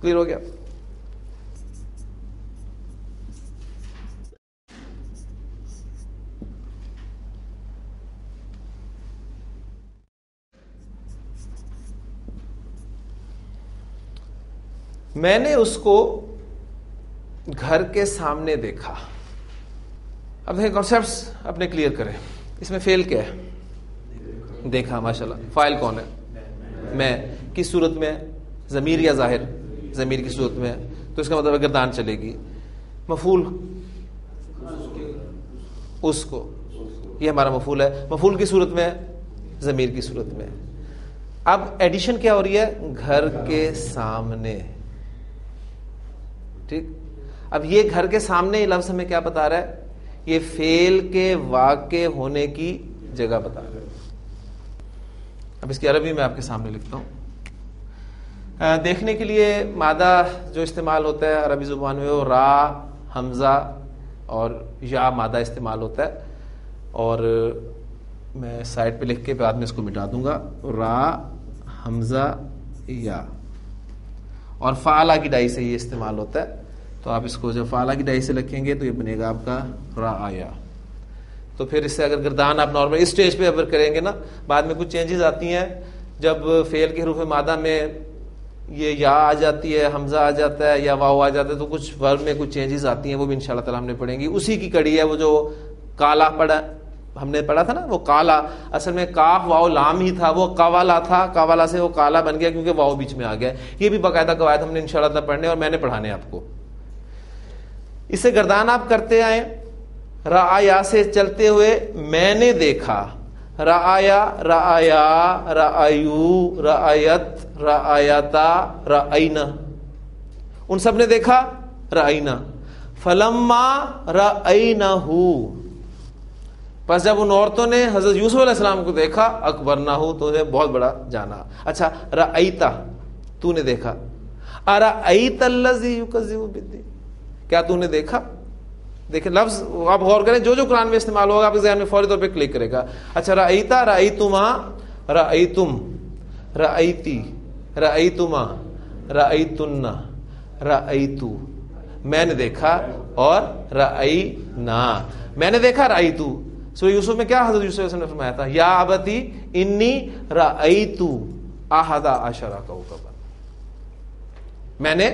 Clear ہو گیا؟ میں نے اس کو گھر کے سامنے دیکھا. اب دیکھیں کانسیپٹس اپنے کلیئر کریں. اس میں فعل کیا ہے؟ دیکھا. ماشاءاللہ. فاعل کون ہے؟ میں. کس صورت میں ہے؟ ضمیر یا ظاہر؟ ضمیر کی صورت میں ہے، تو اس کا مطلب گردان چلے گی. مفعول اس کو، یہ ہمارا مفعول ہے. مفعول کی صورت میں ہے، ضمیر کی صورت میں. اب ایڈیشن کیا ہو رہی ہے؟ گھر کے سامنے. ٹھیک. اب یہ گھر کے سامنے لفظ ہمیں کیا بتا رہا ہے؟ یہ فعل کے واقع ہونے کی جگہ بتا رہا ہے. اب اس کی عربی میں آپ کے سامنے لکھتا ہوں. دیکھنے کے لیے مادہ جو استعمال ہوتا ہے عربی زبان میں وہ را، حمزہ اور یا مادہ استعمال ہوتا ہے. اور میں سائڈ پہ لکھ کے بعد میں اس کو مٹا دوں گا. را، حمزہ، یا. اور فعلہ کی ڈائی سے یہ استعمال ہوتا ہے. تو آپ اس کو جب فعلہ کی ڈائی سے لکھیں گے تو یہ بنے گا آپ کا را آیا. تو پھر اس سے اگر گردان آپ نارمل اس اسٹیج پہ ابر کریں گے نا، بعد میں کچھ چینجز آتی ہیں. جب فعل کے حروف مادہ میں یہ یا آ جاتی ہے، حمزہ آ جاتا ہے یا واو آ جاتا ہے، تو کچھ ورب میں کچھ چینجز آتی ہیں. وہ بھی انشاءاللہ تعالی ہم نے پڑھیں گی. اسی کی کڑی ہے وہ جو کالا پڑھا ہم نے پڑھا تھا نا. وہ کالا اصل میں کاف واو لام ہی تھا، وہ قوالا تھا. قوالا سے وہ کالا بن گیا کیونکہ واو بیچ میں آ گیا. یہ بھی باقاعدہ قواعد ہم نے انشاءاللہ تعالی پڑھنے اور میں نے پڑھانے آپ کو. اس سے گردان آپ کرتے آئیں. رعایا سے چلتے ہوئے میں نے دیکھا. رعایا، رعایا، رعایو، رعایت، رعایتا، رعینا. ان سب نے دیکھا رعینا. فلما رعینہ، پس جب ان عورتوں نے حضرت یوسف علیہ السلام کو دیکھا، اکبرنہ، تو انہیں بہت بڑا جانا. اچھا، رعیتا، تو نے دیکھا. ارعیت الذی یکذب بالدین، کیا تو نے دیکھا؟ دیکھیں لفظ آپ غور کریں، جو جو قرآن میں استعمال ہوگا آپ کے ذہن میں فوری طور پہ کلک کرے گا. اچھا، رعیتا، رعیتما، رعیتم، رعیتی، رعیتما، رعیتن، رعیتو. میں نے دیکھا اور رعینا. میں نے دیکھا رعیتو. سورہ یوسف میں کیا حضرت یوسف علیہ السلام نے فرمایا تھا؟ یا ابتی انی رعیتو احد عشر کوکبا. میں نے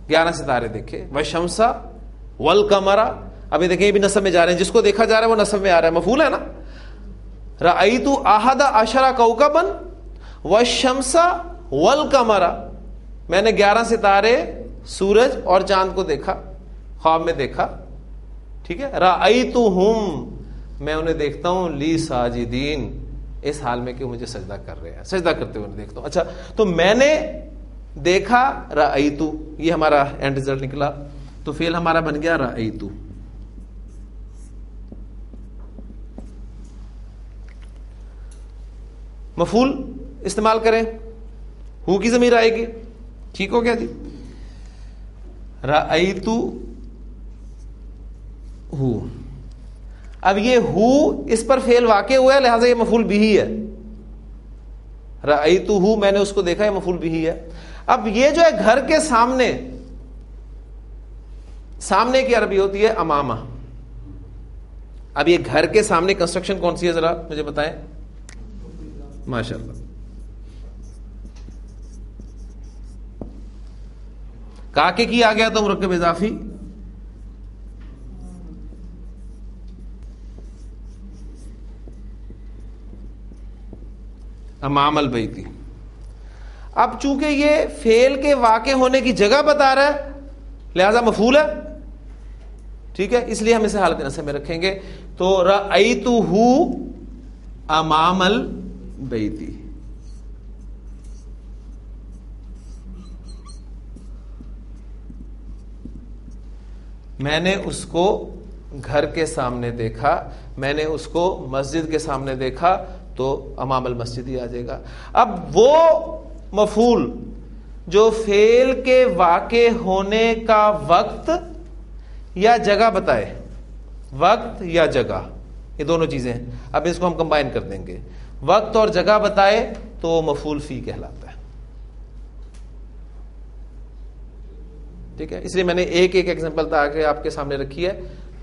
11 ستارے دیکھے. والشمس والقمر. ابھی دیکھیں یہ بھی نصب میں جا رہے ہیں، جس کو دیکھا جا رہا ہے وہ نصب میں آ رہا ہے، مفعول ہے نا. رأیت احد عشر کوكبا والشمس والقمر. میں نے 11 ستارے، سورج اور چاند کو دیکھا، خواب میں دیکھا. ٹھیک ہے. رأیتهم، میں انہیں دیکھتا ہوں، لی ساجدین، اس حال میں کہ مجھے سجدہ کر رہے ہیں، سجدہ کرتے ہوئے دیکھتا ہوں. اچھا، تو میں نے دیکھا رأیتو، یہ ہمارا اینڈ ریزلٹ نکلا. تو فعل ہمارا بن گیا رأیتو. مفعول استعمال کریں، ہو کی ضمیر آئے گی. ٹھیک ہو گیا جی. رأیتو ہو. اب یہ ہو اس پر فعل واقع ہوا ہے، لہٰذا یہ مفعول بھی ہے. رأیتو ہو، میں نے اس کو دیکھا، یہ مفعول بھی ہے. اب یہ جو ہے گھر کے سامنے، سامنے کی عربی ہوتی ہے امامہ. اب یہ گھر کے سامنے کنسٹرکشن کون سی ہے ذرا مجھے بتائیں. ماشاءاللہ. کاکے کی آ گیا تو مرکب اضافی. امام البیتی. اب چونکہ یہ فعل کے واقع ہونے کی جگہ بتا رہا ہے لہذا مفعول ہے. ٹھیک ہے، اس لیے ہم اسے حالت نصب میں رکھیں گے. تو رأیتہ امام البیتی. میں نے اس کو گھر کے سامنے دیکھا، میں نے اس کو مسجد کے سامنے دیکھا، تو امام المسجد ہی آ جائے گا. اب وہ مفعول جو فعل کے واقع ہونے کا وقت یا جگہ بتائے، وقت یا جگہ، یہ دونوں چیزیں ہیں. اب اس کو ہم کمبائن کر دیں گے. وقت اور جگہ بتائے تو مفعول فی کہلاتا ہے. ٹھیک ہے, اس لیے میں نے ایک ایک ایگزامپل تاکہ آپ کے سامنے رکھی ہے,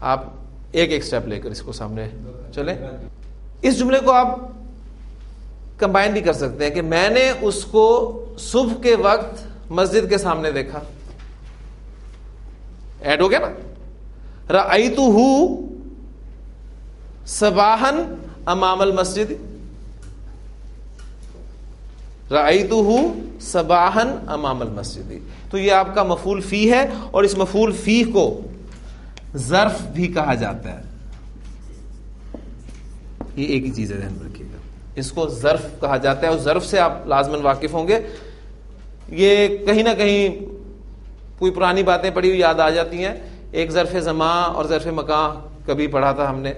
آپ ایک ایک سٹیپ لے کر اس کو سامنے چلیں. اس جملے کو آپ کمبائن بھی کر سکتے ہیں کہ میں نے اس کو صبح کے وقت مسجد کے سامنے دیکھا, ایڈ ہو گیا نا. رأیتہ صباحا امام المسجد, رأیتہ صباحا امام المسجد. تو یہ آپ کا مفعول فی ہے, اور اس مفعول فی کو ظرف بھی کہا جاتا ہے. یہ ایک ہی چیز ہے, ذہن میں رکھیے گا, اس کو ظرف کہا جاتا ہے, اور ظرف سے آپ لازماً واقف ہوں گے. یہ کہیں نہ کہیں کوئی پرانی باتیں پڑھی ہوئی یاد آ جاتی ہیں. ایک ظرف زمان اور ظرف مکان کبھی پڑھا تھا ہم نے.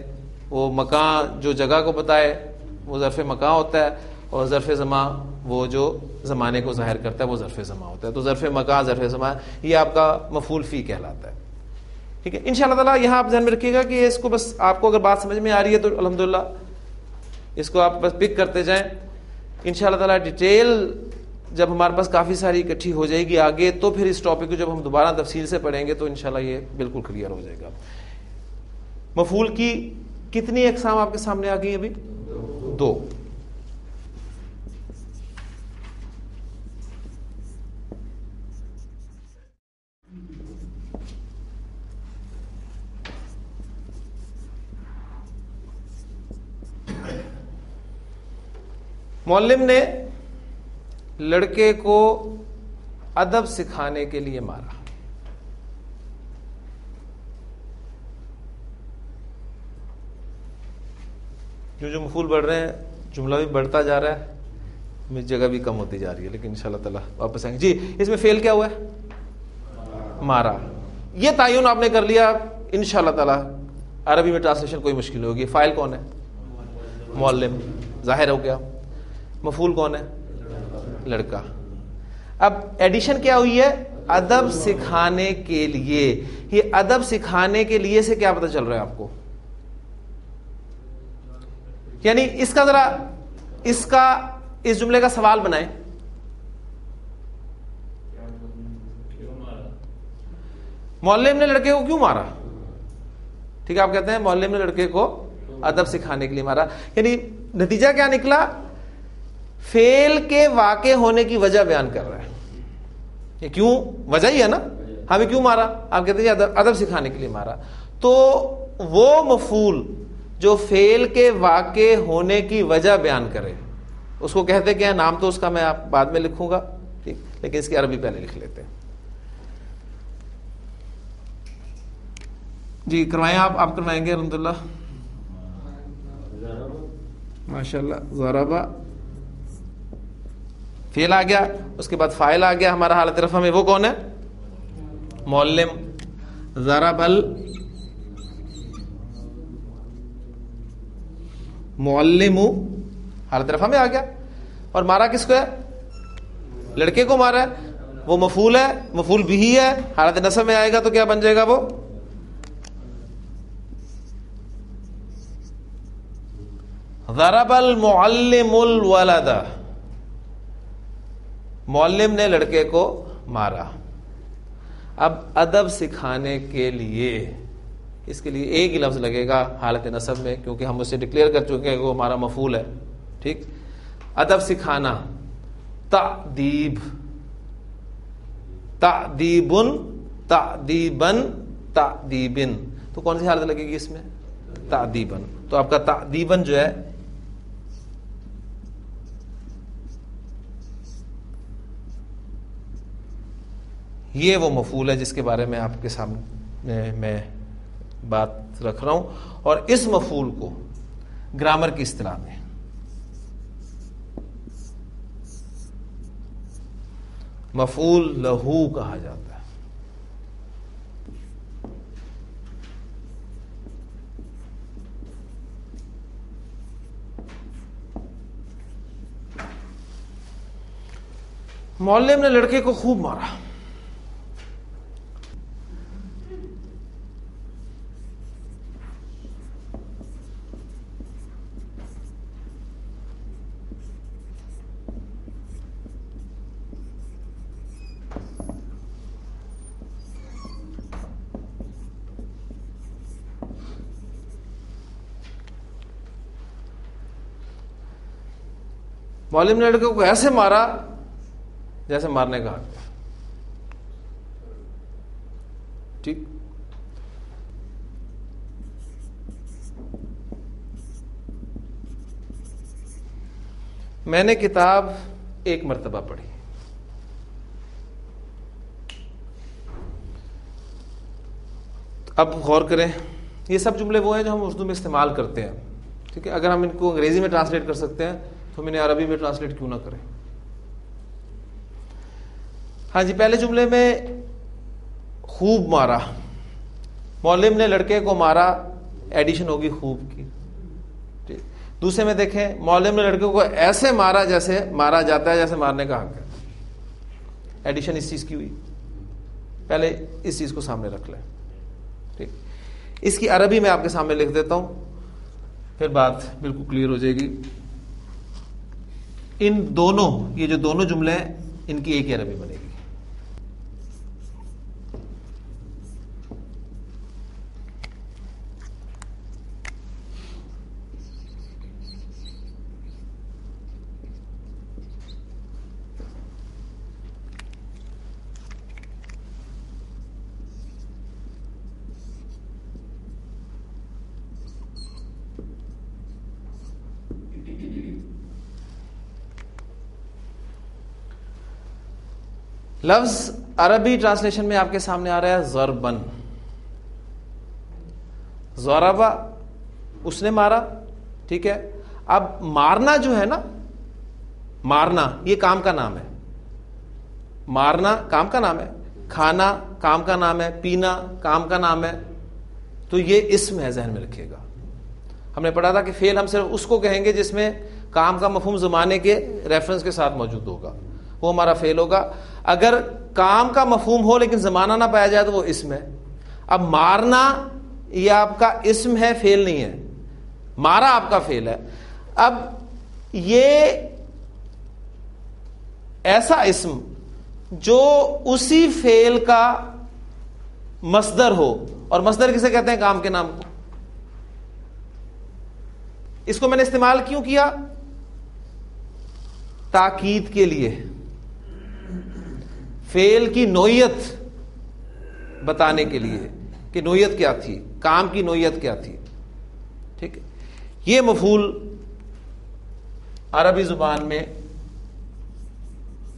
وہ مکان جو جگہ کو بتائے وہ ظرف مکان ہوتا ہے, اور ظرف زمان وہ جو زمانے کو ظاہر کرتا ہے وہ ظرف زمان ہوتا ہے. تو ظرف مکان, ظرف زمان, یہ آپ کا مفعول فی کہلاتا ہے. ٹھیک ہے, انشاءاللہ تعالیٰ یہاں آپ ذہن میں رکھیے گا کہ اس کو بس آپ کو اگر بات سمجھ میں آ رہی ہے تو الحمدللہ اس کو آپ بس پک کرتے جائیں. انشاءاللہ تعالیٰ ڈیٹیل جب ہمارے پاس کافی ساری اکٹھی ہو جائے گی آگے, تو پھر اس ٹاپک کو جب ہم دوبارہ تفصیل سے پڑھیں گے تو انشاءاللہ یہ بالکل کلیئر ہو جائے گا. مفعول کی کتنی اقسام آپ کے سامنے آ گئی ابھی؟ 2. معلم نے لڑکے کو ادب سکھانے کے لیے مارا. جو مفعول بڑھ رہے ہیں جملہ بھی بڑھتا جا رہا ہے, میری جگہ بھی کم ہوتی جا رہی ہے, لیکن انشاءاللہ تعالیٰ واپس آئیں گے. جی, اس میں فعل کیا ہوا ہے؟ مارا. یہ تعین آپ نے کر لیا, انشاءاللہ تعالیٰ عربی میں ٹرانسلیشن کوئی مشکل ہوگی. فاعل کون ہے؟ معلم, ظاہر ہو گیا. مفعول کون ہے؟ لڑکا. اب ایڈیشن کیا ہوئی ہے؟ ادب سکھانے کے لیے. یہ ادب سکھانے کے لیے سے کیا پتہ چل رہا ہے آپ کو؟ یعنی اس کا ذرا اس جملے کا سوال بنائیں. معلم نے لڑکے کو کیوں مارا؟ ٹھیک ہے, آپ کہتے ہیں معلم نے لڑکے کو ادب سکھانے کے لیے مارا. یعنی نتیجہ کیا نکلا؟ فعل کے واقع ہونے کی وجہ بیان کر رہا ہے. یہ کیوں وجہ ہی ہے نا, ہمیں کیوں مارا؟ آپ کہتے ہیں ادب سکھانے کے لیے مارا. تو وہ مفعول جو فعل کے واقع ہونے کی وجہ بیان کرے اس کو کہتے کیا ہے؟ نام تو اس کا میں آپ بعد میں لکھوں گا, ٹھیک, لیکن اس کی عربی پہلے لکھ لیتے ہیں. جی کروائیں, آپ کروائیں گے الحمدللہ, ماشاءاللہ. ضربہ فعل آ گیا, اس کے بعد فاعل آ گیا ہمارا حالت رفع میں, وہ کون ہے؟ معلم. ضرب المعلم حالت رفع میں آ گیا. اور مارا کس کو ہے؟ لڑکے کو مارا ہے. وہ مفعول ہے, مفعول بھی ہے, حالت نصب میں آئے گا تو کیا بن جائے گا؟ وہ ضرب المعلم الولد, معلم نے لڑکے کو مارا. اب ادب سکھانے کے لیے اس کے لیے ایک ہی لفظ لگے گا حالت نصب میں, کیونکہ ہم اسے ڈکلیئر کر چکے ہیں کہ وہ ہمارا مفعول ہے. ٹھیک, ادب سکھانا, تأدیب, تأدیبن, تأدیبن, تأدیبن. تو کون سی حالت لگے گی اس میں؟ تأدیبن. تو آپ کا تأدیبن جو ہے یہ وہ مفعول ہے جس کے بارے میں آپ کے سامنے میں بات رکھ رہا ہوں. اور اس مفعول کو گرامر کی اصطلاح میں مفعول لہو کہا جاتا ہے. معلم نے لڑکے کو خوب مارا. مولوی نے لڑکے کو ایسے مارا جیسے مارنے کا حق ہے. ٹھیک. میں نے کتاب ایک مرتبہ پڑھی. اب غور کریں, یہ سب جملے وہ ہیں جو ہم اردو میں استعمال کرتے ہیں. ٹھیک ہے, اگر ہم ان کو انگریزی میں ٹرانسلیٹ کر سکتے ہیں تو ہم انہیں عربی میں ٹرانسلیٹ کیوں نہ کریں. ہاں جی, پہلے جملے میں خوب مارا, معلم نے لڑکے کو مارا, ایڈیشن ہوگی خوب کی. ٹھیک. دوسرے میں دیکھیں, معلم نے لڑکے کو ایسے مارا جیسے مارا جاتا ہے جیسے مارنے کا حق ہے, ایڈیشن اس چیز کی ہوئی. پہلے اس چیز کو سامنے رکھ لیں. ٹھیک. اس کی عربی میں آپ کے سامنے لکھ دیتا ہوں, پھر بات بالکل کلیئر ہو جائے گی. ان دونوں, یہ جو دونوں جملے ہیں, ان کی ایک ہی عربی بنے گی. لفظ عربی ٹرانسلیشن میں آپ کے سامنے آ رہا ہے ضربن. ضربا, اس نے مارا. ٹھیک ہے. اب مارنا جو ہے نا, مارنا یہ کام کا نام ہے. مارنا کام کا نام ہے, کھانا کام کا نام ہے, پینا کام کا نام ہے. تو یہ اسم ہے, ذہن میں رکھیے گا. ہم نے پڑھا تھا کہ فعل ہم صرف اس کو کہیں گے جس میں کام کا مفہوم زمانے کے ریفرنس کے ساتھ موجود ہوگا, وہ ہمارا فعل ہوگا. اگر کام کا مفہوم ہو لیکن زمانہ نہ پایا جائے تو وہ اسم ہے. اب مارنا یہ آپ کا اسم ہے, فعل نہیں ہے. مارا آپ کا فعل ہے. اب یہ ایسا اسم جو اسی فعل کا مصدر ہو, اور مصدر کسے کہتے ہیں؟ کام کے نام کو. اس کو میں نے استعمال کیوں کیا؟ تاکید کے لیے, فعل کی نوعیت بتانے کے لیے کہ نوعیت کیا تھی, کام کی نوعیت کیا تھی. ٹھیک ہے. یہ مفعول عربی زبان میں,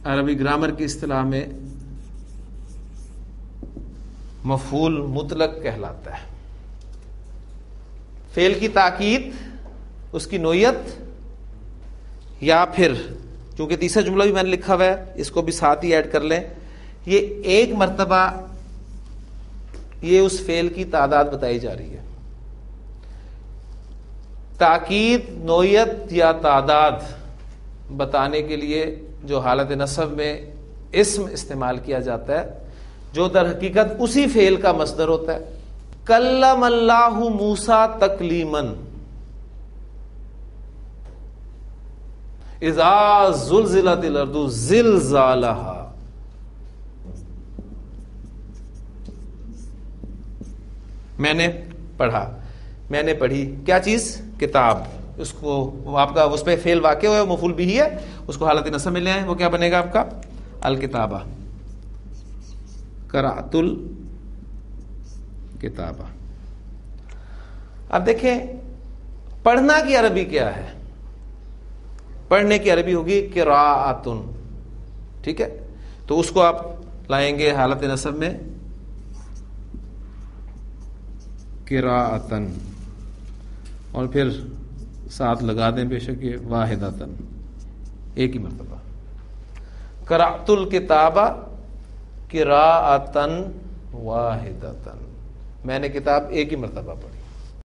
عربی گرامر کی اصطلاح میں مفعول مطلق کہلاتا ہے. فعل کی تاکید, اس کی نوعیت, یا پھر چونکہ تیسرا جملہ بھی میں نے لکھا ہوا ہے, اس کو بھی ساتھ ہی ایڈ کر لیں. یہ ایک مرتبہ یہ اس فعل کی تعداد بتائی جا رہی ہے. تاکید, نوعیت یا تعداد بتانے کے لیے جو حالت نصب میں اسم استعمال کیا جاتا ہے, جو در حقیقت اسی فعل کا مصدر ہوتا ہے. کلم اللہ موسیٰ تکلیما اذا زلزلت الارض زلزالہا. میں نے پڑھا, میں نے پڑھی کیا چیز؟ کتاب. اس کو آپ کا اس پہ فعل واقع ہوا ہے, مفعول بھی ہے, اس کو حالت نصب میں لے آئیں, وہ کیا بنے گا آپ کا؟ الکتابہ. قرأت الکتابہ. اب دیکھیں پڑھنا کی عربی کیا ہے؟ پڑھنے کی عربی ہوگی قراءتن. ٹھیک ہے. تو اس کو آپ لائیں گے حالت نصب میں قراءتن, اور پھر ساتھ لگا دیں بے شک یہ واحدتن, ایک ہی مرتبہ. قرأت الکتابہ قراءتن واحدتن, میں نے کتاب ایک ہی مرتبہ پڑھی.